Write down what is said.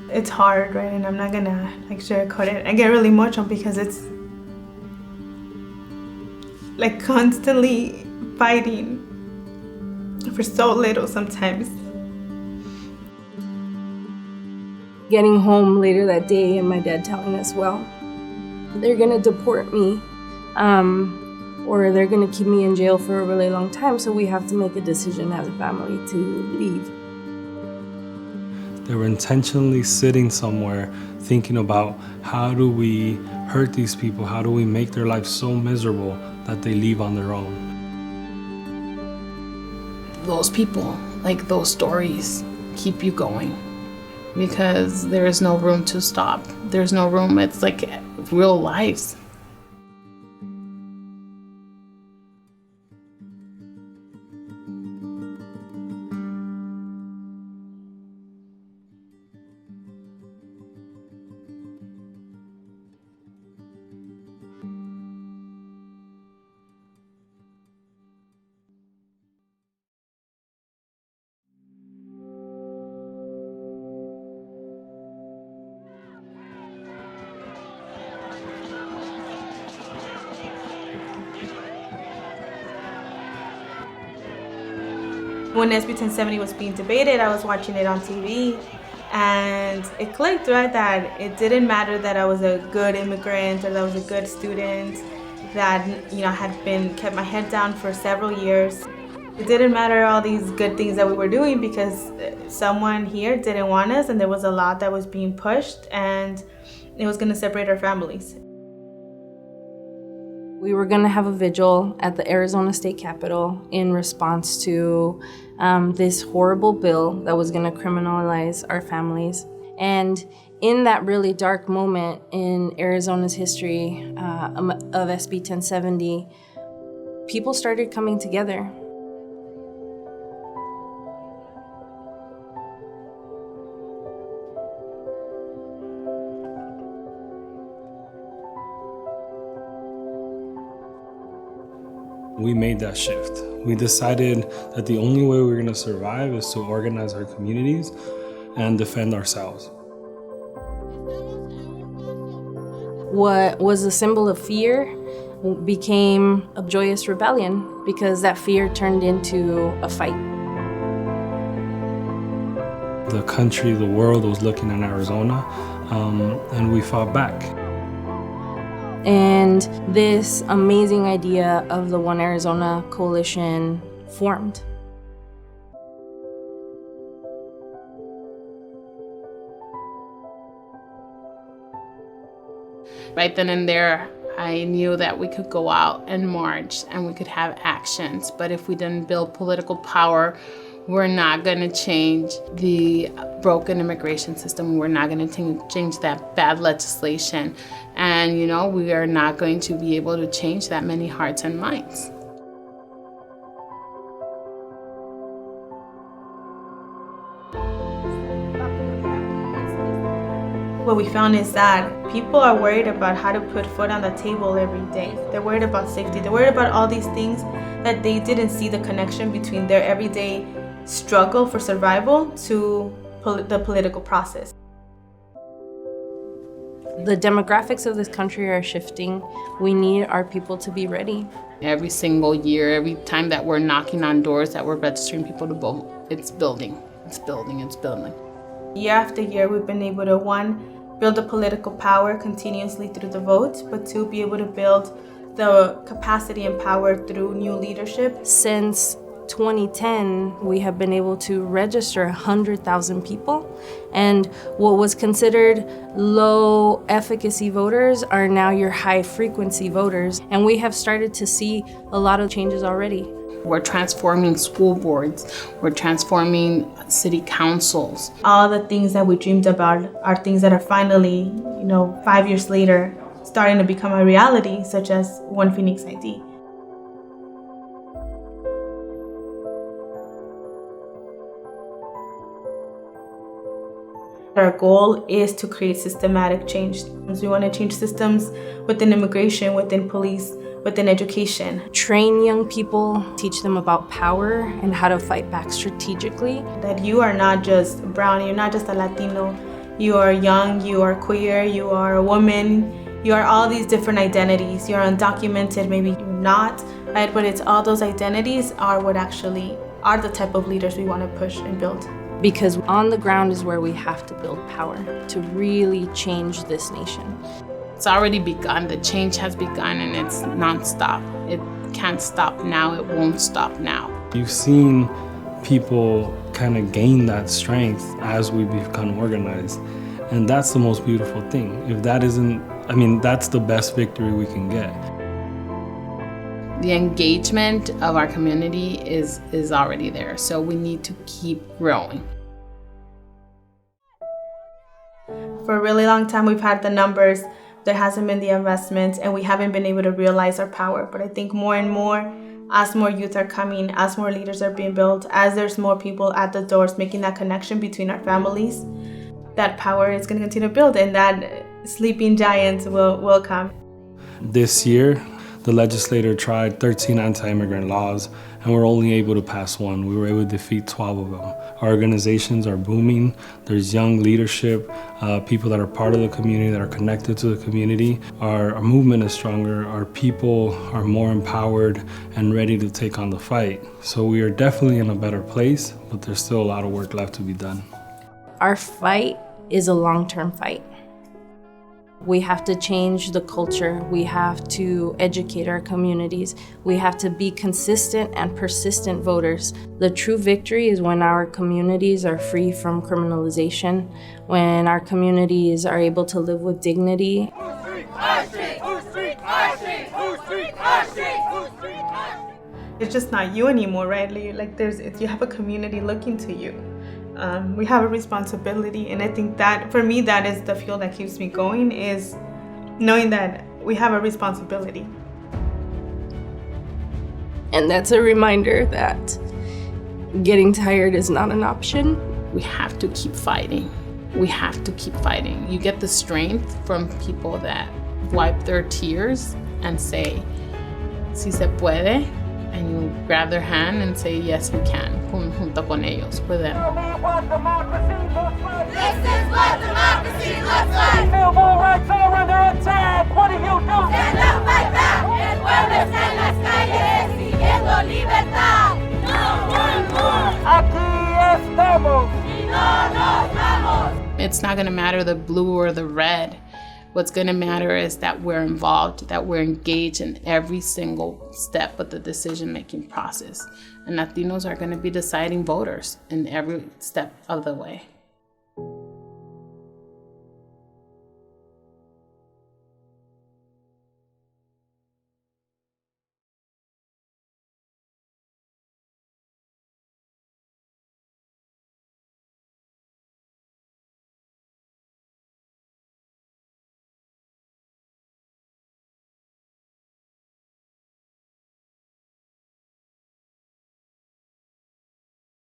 It's hard, right? And I'm not gonna like sugarcoat it. I get really emotional because it's like constantly fighting for so little sometimes. Getting home later that day and my dad telling us, well, they're gonna deport me, or they're gonna keep me in jail for a really long time, so we have to make a decision as a family to leave. They were intentionally sitting somewhere thinking about how do we hurt these people, how do we make their lives so miserable that they leave on their own. Those people, like those stories, keep you going because there is no room to stop. There's no room, it's like real lives. When SB 1070 was being debated, I was watching it on TV, and it clicked, right, that it didn't matter that I was a good immigrant or that I was a good student, that, you know, I had been kept my head down for several years. It didn't matter all these good things that we were doing because someone here didn't want us, and there was a law that was being pushed, and it was going to separate our families. We were going to have a vigil at the Arizona State Capitol in response to this horrible bill that was going to criminalize our families. And in that really dark moment in Arizona's history of SB 1070, people started coming together. We made that shift. We decided that the only way we were going to survive is to organize our communities and defend ourselves. What was a symbol of fear became a joyous rebellion because that fear turned into a fight. The country, the world was looking at Arizona, and we fought back. And this amazing idea of the One Arizona Coalition formed. Right then and there, I knew that we could go out and march and we could have actions, but if we didn't build political power, we're not going to change the broken immigration system. We're not going to change that bad legislation. And, you know, we are not going to be able to change that many hearts and minds. What we found is that people are worried about how to put food on the table every day. They're worried about safety. They're worried about all these things that they didn't see the connection between their everyday struggle for survival to the political process. The demographics of this country are shifting. We need our people to be ready. Every single year, every time that we're knocking on doors, that we're registering people to vote, it's building, it's building, it's building. Year after year, we've been able to, one, build the political power continuously through the vote, but two, be able to build the capacity and power through new leadership. Since 2010, we have been able to register 100,000 people, and what was considered low efficacy voters are now your high frequency voters, and we have started to see a lot of changes already. We're transforming school boards, we're transforming city councils. All the things that we dreamed about are things that are finally, 5 years later, starting to become a reality, such as One Phoenix ID. Our goal is to create systematic change. We want to change systems within immigration, within police, within education. Train young people, teach them about power and how to fight back strategically. That you are not just brown, you're not just a Latino, You are young, you are queer, you are a woman, you are all these different identities. You're undocumented, maybe you're not, right? But it's all those identities are what actually are the type of leaders we want to push and build. Because on the ground is where we have to build power to really change this nation. It's already begun. The change has begun, and it's nonstop. It can't stop now. It won't stop now. You've seen people kind of gain that strength as we become organized. And that's the most beautiful thing. If that isn't, that's the best victory we can get. The engagement of our community is already there, so we need to keep growing. For a really long time, we've had the numbers. There hasn't been the investments, and we haven't been able to realize our power. But I think more and more, as more youth are coming, as more leaders are being built, as there's more people at the doors making that connection between our families, that power is going to continue to build, and that sleeping giants will come. This year, the legislature tried 13 anti-immigrant laws, and we're only able to pass one. We were able to defeat 12 of them. Our organizations are booming. There's young leadership, people that are part of the community, that are connected to the community. Our movement is stronger. Our people are more empowered and ready to take on the fight. So we are definitely in a better place, but there's still a lot of work left to be done. Our fight is a long-term fight. We have to change the culture. We have to educate our communities. We have to be consistent and persistent voters. The true victory is when our communities are free from criminalization, when our communities are able to live with dignity. It's just not you anymore, right? You have a community looking to you. We have a responsibility, and I think that for me, that is the fuel that keeps me going, is knowing that we have a responsibility. And that's a reminder that getting tired is not an option. We have to keep fighting. We have to keep fighting. You get the strength from people that wipe their tears and say, si se puede, and you grab their hand and say, yes, we can, junto con ellos, with them. This is what democracy looks like. Civil rights are under attack. What do you do? Stand up, fight back. El pueblo está en las calles exigiendo libertad. No one more. Aquí estamos. Y no nos vamos. It's not going to matter the blue or the red. What's going to matter is that we're involved, that we're engaged in every single step of the decision-making process. And Latinos are going to be deciding voters in every step of the way.